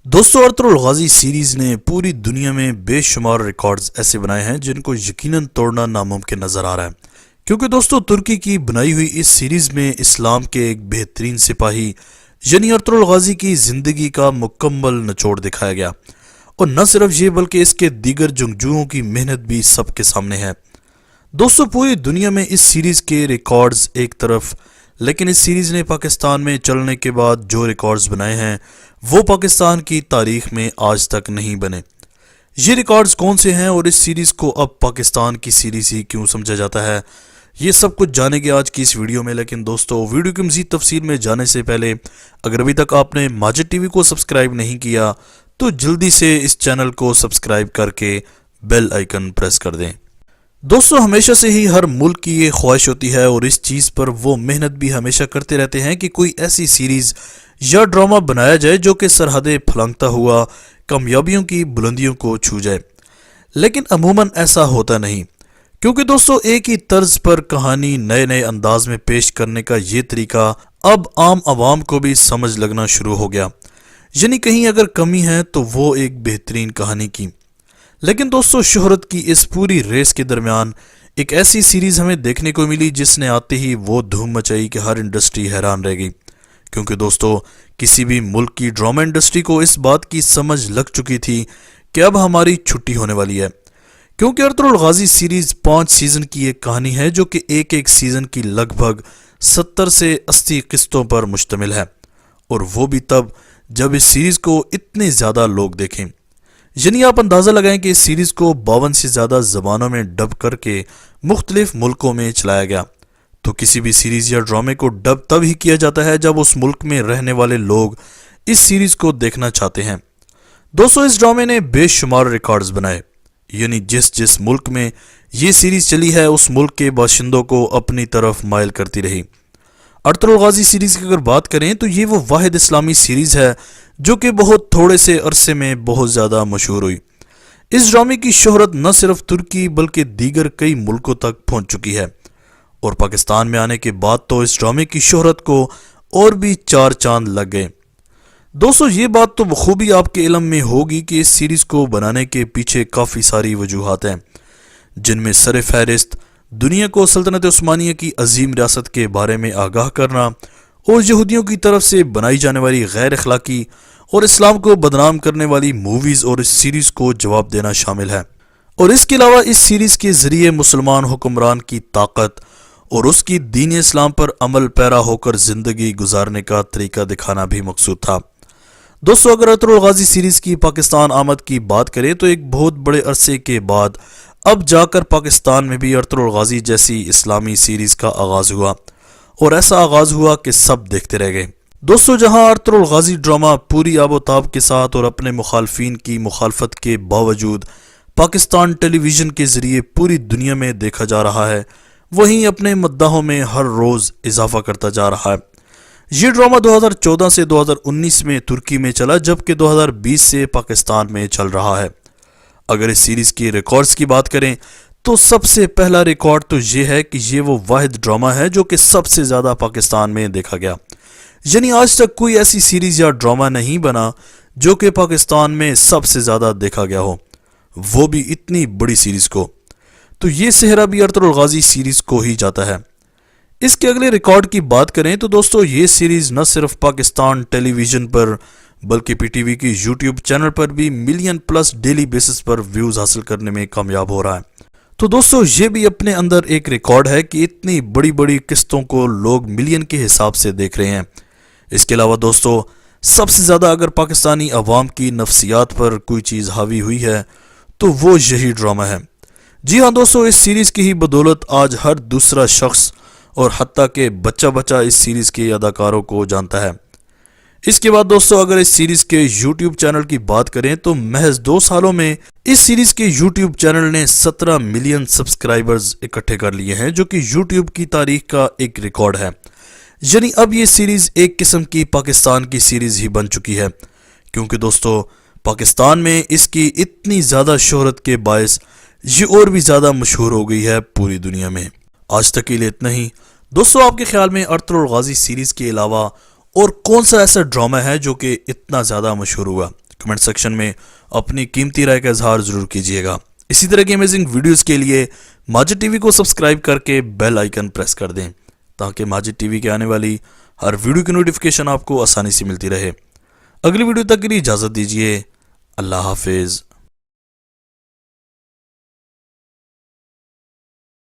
دوستو Ertugrul Ghazi series نے پوری دنیا میں بے شمار ریکارڈز ایسے بنائے ہیں جن کو یقیناً توڑنا ناممکن نظر آ رہا ہے، کیونکہ دوستو ترکی کی بنائی ہوئی اس سیریز میں اسلام کے ایک بہترین سپاہی یعنی ارطغرل غازی کی زندگی کا مکمل نچوڑ دکھایا گیا، اور نہ صرف یہ بلکہ اس کے دیگر جنگجوؤں کی محنت بھی سب کے سامنے ہے۔ دوستو پوری دنیا میں اس سیریز کے ریکارڈز ایک طرف، لیکن اس سیریز نے پاکستان میں چلنے کے بعد جو ریکارڈز بنائے ہیں وہ پاکستان کی تاریخ میں آج تک نہیں بنے۔ یہ ریکارڈز کون سے ہیں اور اس سیریز کو اب پاکستان کی سیریز ہی کیوں سمجھا جاتا ہے، یہ سب کچھ جانیں گے آج کی اس ویڈیو میں۔ لیکن دوستو ویڈیو کی مزید تفصیل میں جانے سے پہلے اگر ابھی تک آپ نے ماجد ٹی وی کو سبسکرائب نہیں کیا تو جلدی سے اس چینل کو سبسکرائب کر کے بیل آئیکن پریس کر دیں۔ دوستو ہمیشہ سے ہی ہر ملک کی یہ خواہش ہوتی ہے اور اس چیز پر وہ محنت بھی ہمیشہ کرتے رہتے ہیں کہ کوئی ایسی سیریز یا ڈرامہ بنایا جائے جو کہ سرحدیں پھلانگتا ہوا کامیابیوں کی بلندیوں کو چھو جائے، لیکن عموماً ایسا ہوتا نہیں، کیونکہ دوستو ایک ہی طرز پر کہانی نئے نئے انداز میں پیش کرنے کا یہ طریقہ اب عام عوام کو بھی سمجھ لگنا شروع ہو گیا، یعنی کہیں اگر کمی ہے تو وہ ایک بہترین کہانی کی۔ لیکن دوستو شہرت کی اس پوری ریس کے درمیان ایک ایسی سیریز ہمیں دیکھنے کو ملی جس نے آتے ہی وہ دھوم مچائی کہ ہر انڈسٹری حیران رہ گئی، کیونکہ دوستو کسی بھی ملک کی ڈرامہ انڈسٹری کو اس بات کی سمجھ لگ چکی تھی کہ اب ہماری چھٹی ہونے والی ہے، کیونکہ ارطغرل غازی سیریز 5 سیزن کی ایک کہانی ہے جو کہ ایک سیزن کی لگ بھگ 70 سے 80 قسطوں پر مشتمل ہے، اور وہ بھی تب جب اس سیریز کو اتنے زیادہ لوگ دیکھیں۔ یعنی آپ اندازہ لگائیں کہ اس سیریز کو 52 سے زیادہ زبانوں میں ڈب کر کے مختلف ملکوں میں چلایا گیا، تو کسی بھی سیریز یا ڈرامے کو ڈب تب ہی کیا جاتا ہے جب اس ملک میں رہنے والے لوگ اس سیریز کو دیکھنا چاہتے ہیں۔ دوستو اس ڈرامے نے بے شمار ریکارڈز بنائے، یعنی جس ملک میں یہ سیریز چلی ہے اس ملک کے باشندوں کو اپنی طرف مائل کرتی رہی۔ ارطغرل غازی سیریز کی اگر بات کریں تو یہ وہ واحد اسلامی سیریز ہے جو کہ بہت تھوڑے سے عرصے میں بہت زیادہ مشہور ہوئی۔ اس ڈرامے کی شہرت نہ صرف ترکی بلکہ دیگر کئی ملکوں تک پہنچ چکی ہے، اور پاکستان میں آنے کے بعد تو اس ڈرامے کی شہرت کو اور بھی 4 چاند لگ گئے۔ دوستو یہ بات تو بخوبی آپ کے علم میں ہوگی کہ اس سیریز کو بنانے کے پیچھے کافی ساری وجوہات ہیں، جن میں سر فہرست دنیا کو سلطنت عثمانیہ کی عظیم ریاست کے بارے میں آگاہ کرنا، اور یہودیوں کی طرف سے بنائی جانے والی غیر اخلاقی اور اسلام کو بدنام کرنے والی موویز اور اس سیریز کو جواب دینا شامل ہے۔ اور اس کے علاوہ اس سیریز کے ذریعے مسلمان حکمران کی طاقت اور اس کی دین اسلام پر عمل پیرا ہو کر زندگی گزارنے کا طریقہ دکھانا بھی مقصود تھا۔ دوستو اگر ارطغرل غازی سیریز کی پاکستان آمد کی بات کریں تو ایک بہت بڑے عرصے کے بعد اب جا کر پاکستان میں بھی ارطغرل غازی جیسی اسلامی سیریز کا آغاز ہوا، اور ایسا آغاز ہوا کہ سب دیکھتے رہ گئے۔ دوستو جہاں ارطغرل غازی ڈرامہ پوری آب و تاب کے ساتھ اور اپنے مخالفین کی مخالفت کے باوجود پاکستان ٹیلی ویژن کے ذریعے پوری دنیا میں دیکھا جا رہا ہے، وہیں اپنے مداحوں میں ہر روز اضافہ کرتا جا رہا ہے۔ یہ ڈرامہ 2014 سے 2019 میں ترکی میں چلا، جبکہ 2020 سے پاکستان میں چل رہا ہے۔ اگر اس سیریز کی ریکارڈز کی بات کریں تو سب سے پہلا ریکارڈ تو یہ ہے کہ یہ وہ واحد ڈرامہ ہے جو کہ سب سے زیادہ پاکستان میں دیکھا گیا، یعنی آج تک کوئی ایسی سیریز یا ڈرامہ نہیں بنا جو کہ پاکستان میں سب سے زیادہ دیکھا گیا ہو، وہ بھی اتنی بڑی سیریز کو۔ تو یہ سہرا بھی ارطغرل غازی سیریز کو ہی جاتا ہے۔ اس کے اگلے ریکارڈ کی بات کریں تو دوستو یہ سیریز نہ صرف پاکستان ٹیلی ویژن پر بلکہ پی ٹی وی کی یوٹیوب چینل پر بھی ملین پلس ڈیلی بیسس پر ویوز حاصل کرنے میں کامیاب ہو رہا ہے۔ تو دوستو یہ بھی اپنے اندر ایک ریکارڈ ہے کہ اتنی بڑی بڑی قسطوں کو لوگ ملین کے حساب سے دیکھ رہے ہیں۔ اس کے علاوہ دوستو سب سے زیادہ اگر پاکستانی عوام کی نفسیات پر کوئی چیز حاوی ہوئی ہے تو وہ یہی ڈرامہ ہے۔ جی ہاں دوستو اس سیریز کی ہی بدولت آج ہر دوسرا شخص اور حتیٰ کہ بچہ اس سیریز کے اداکاروں کو جانتا ہے۔ اس کے بعد دوستو اگر اس سیریز کے یوٹیوب چینل کی بات کریں تو محض 2 سالوں میں اس سیریز کے یوٹیوب چینل نے 17 ملین سبسکرائبرز اکٹھے کر لیے ہیں، جو کہ یوٹیوب کی تاریخ کا ایک ریکارڈ ہے۔ یعنی اب یہ سیریز ایک قسم کی پاکستان کی سیریز ہی بن چکی ہے، کیونکہ دوستو پاکستان میں اس کی اتنی زیادہ شہرت کے باعث یہ اور بھی زیادہ مشہور ہو گئی ہے پوری دنیا میں۔ آج تک کے لیے اتنا ہی۔ دوستو آپ کے خیال میں ارطغرل غازی سیریز کے علاوہ اور کون سا ایسا ڈرامہ ہے جو کہ اتنا زیادہ مشہور ہوا؟ کمنٹ سیکشن میں اپنی قیمتی رائے کا اظہار ضرور کیجیے گا۔ اسی طرح کی امیزنگ ویڈیوز کے لیے ماجد ٹی وی کو سبسکرائب کر کے بیل آئیکن پریس کر دیں تاکہ ماجد ٹی وی کے آنے والی ہر ویڈیو کی نوٹیفیکیشن آپ کو آسانی سے ملتی رہے۔ اگلی ویڈیو تک کے لیے اجازت دیجیے۔ اللہ حافظ۔